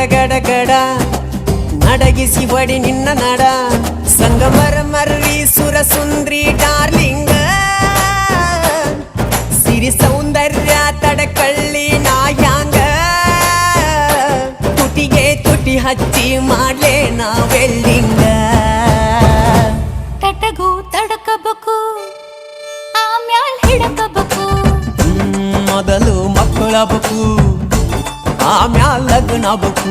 ಗಡ ಗಡ ಗಡ ನಡಗಿಸಿ ಬಡಿ ನಿನ್ನ ನಡ ಸಂಗಮರ ಮರ್ರಿ ಸುರ ಸುಂದ್ರಿ ಡಾರ್ಲಿಂಗ ಸಿರಿ ಸೌಂದರ್ಯ ತಡಕಳ್ಳಿ ನಾಯಾಂಗ ತುಟಿಗೆ ತುಟಿ ಹಚ್ಚಿ ಮಾಡ್ಲೆ ನಾ ವೆಲ್ಡಿಂಗ ತಟಗೂ ತಡಕಬೇಕು ಆಮ್ಯಾಲ್ ಹಿಡಕಬೇಕು ಮೊದಲು ಮಕ್ಕಳಬೇಕು ಆಮ್ಯಾಲ್ ಲಗ್ನ ಬೇಕು